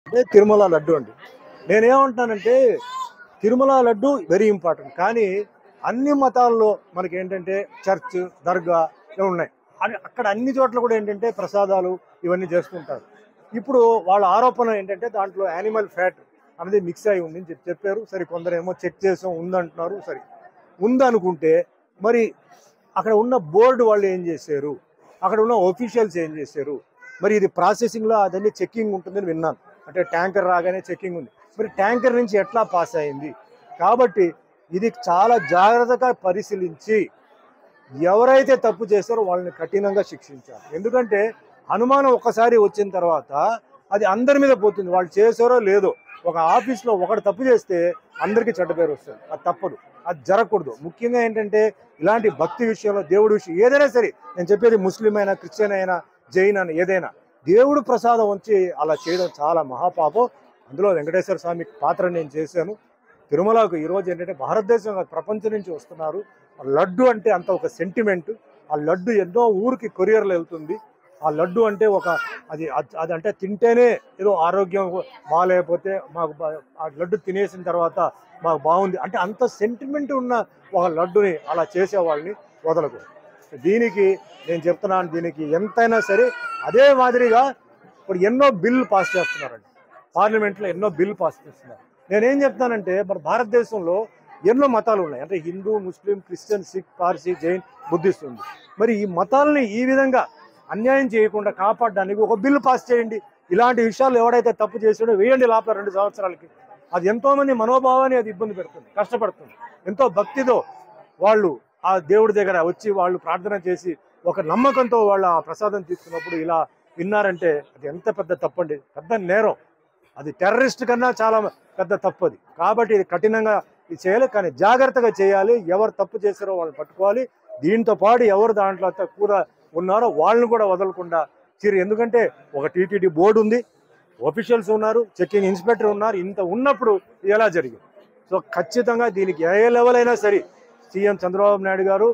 అదే తిరుమల లడ్డు అండి. నేనేమంటున్నానంటే తిరుమల లడ్డు వెరీ ఇంపార్టెంట్. కానీ అన్ని మతాల్లో మనకి ఏంటంటే చర్చ్, దర్గా ఇవి ఉన్నాయి. అక్కడ అన్ని చోట్ల కూడా ఏంటంటే ప్రసాదాలు ఇవన్నీ చేస్తుంటారు. ఇప్పుడు వాళ్ళ ఆరోపణ ఏంటంటే దాంట్లో యానిమల్ ఫ్యాట్ అనేది మిక్స్ అయి ఉంది అని చెప్పారు. సరే, కొందరేమో చెక్ చేసాం ఉందంటున్నారు. సరే, ఉందనుకుంటే మరి అక్కడ ఉన్న బోర్డు వాళ్ళు ఏం చేశారు, అక్కడ ఉన్న ఒఫీషియల్స్ ఏం చేశారు? మరి ఇది ప్రాసెసింగ్లో అదన్నీ చెక్కింగ్ ఉంటుందని విన్నాను. అంటే ట్యాంకర్ రాగానే చెక్కింగ్ ఉంది. మరి ట్యాంకర్ నుంచి ఎట్లా పాస్ అయింది? కాబట్టి ఇది చాలా జాగ్రత్తగా పరిశీలించి ఎవరైతే తప్పు చేస్తారో వాళ్ళని కఠినంగా శిక్షించాలి. ఎందుకంటే అనుమానం ఒక్కసారి వచ్చిన తర్వాత అది అందరి మీద పోతుంది. వాళ్ళు చేశారో లేదో. ఒక ఆఫీస్లో ఒకటి తప్పు చేస్తే అందరికీ చెడ్డ పేరు వస్తుంది. అది తప్పదు, అది జరగకూడదు. ముఖ్యంగా ఏంటంటే ఇలాంటి భక్తి విషయంలో, దేవుడి విషయం ఏదైనా సరే, నేను చెప్పేది ముస్లిం అయినా, క్రిస్టియన్ అయినా, జైన్ అయినా, ఏదైనా దేవుడు ప్రసాదం వచ్చి అలా చేయడం చాలా మహాపాపం. అందులో వెంకటేశ్వర స్వామి పాత్ర నేను చేశాను. తిరుమలకు ఈరోజు ఏంటంటే భారతదేశం ప్రపంచం నుంచి వస్తున్నారు. లడ్డు అంటే అంత ఒక సెంటిమెంట్. ఆ లడ్డు ఎన్నో ఊరికి కొరియర్లు వెళ్తుంది. ఆ లడ్డు అంటే అది అంటే తింటేనే ఏదో ఆరోగ్యం బాగాలేకపోతే మాకు ఆ లడ్డు తినేసిన తర్వాత మాకు బాగుంది అంటే అంత సెంటిమెంట్ ఉన్న ఒక లడ్డుని అలా చేసేవాళ్ళని వదలకూడదు. దీనికి నేను చెప్తున్నాను, దీనికి ఎంతైనా సరే అదే మాదిరిగా ఇప్పుడు ఎన్నో బిల్లు పాస్ చేస్తున్నారండి. పార్లమెంట్లో ఎన్నో బిల్లు పాస్ చేస్తున్నారు. నేనేం చెప్తానంటే మన భారతదేశంలో ఎన్నో మతాలు ఉన్నాయి. అంటే Hindu, Muslim, Christian, Sikh, Parsi, Jain, Buddhist ఉంది. మరి ఈ మతాలని ఈ విధంగా అన్యాయం చేయకుండా కాపాడడానికి ఒక బిల్లు పాస్ చేయండి. ఇలాంటి విషయాలు ఎవడైతే తప్పు చేసాడో వేయండి లోపల 2 సంవత్సరాలకి. అది ఎంతోమంది మనోభావాన్ని అది ఇబ్బంది పెడుతుంది, కష్టపడుతుంది. ఎంతో భక్తితో వాళ్ళు ఆ దేవుడి దగ్గర వచ్చి వాళ్ళు ప్రార్థన చేసి ఒక నమ్మకంతో వాళ్ళ ఆ ప్రసాదం తీసుకున్నప్పుడు ఇలా విన్నారంటే అది ఎంత పెద్ద తప్పండి, పెద్ద నేరం. అది టెర్రరిస్ట్ కన్నా చాలా పెద్ద తప్పు అది. కాబట్టి ఇది కఠినంగా ఇది చేయాలి, కానీ జాగ్రత్తగా చేయాలి. ఎవరు తప్పు చేశారో వాళ్ళని పట్టుకోవాలి. దీంతో పాటు ఎవరు దాంట్లో కూడా ఉన్నారో వాళ్ళని కూడా వదలకుండా ఎందుకంటే ఒక టీటీడీ బోర్డు ఉంది, ఆఫీషియల్స్ ఉన్నారు, చెక్కింగ్ ఇన్స్పెక్టర్ ఉన్నారు. ఇంత ఉన్నప్పుడు ఎలా జరిగింది? సో ఖచ్చితంగా దీనికి ఏ లెవెల్ అయినా సరే సీఎం చంద్రబాబు నాయుడు గారు,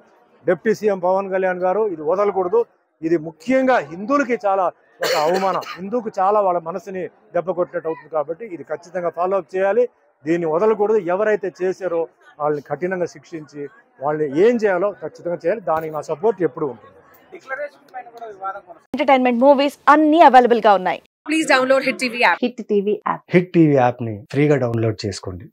డిప్యూటీ సీఎం పవన్ కళ్యాణ్ గారు ఇది వదలకూడదు. ఇది ముఖ్యంగా హిందువులకి చాలా ఒక అవమానం, హిందూకు చాలా వాళ్ళ మనసుని దెబ్బ కొట్టినట్టు అవుతుంది. కాబట్టి ఇది ఖచ్చితంగా ఫాలో అప్ చేయాలి, దీన్ని వదలకూడదు. ఎవరైతే చేశారో వాళ్ళని కఠినంగా శిక్షించి వాళ్ళని ఏం చేయాలో ఖచ్చితంగా చేయాలి. దానికి నా సపోర్ట్ ఎప్పుడు ఉంటుంది. ఎంటర్టైన్మెంట్, మూవీస్ అన్ని అవైలబుల్ గా ఉన్నాయి. Please download hit TV app. Hit TV app ని ఫ్రీగా డౌన్లోడ్ చేసుకోండి.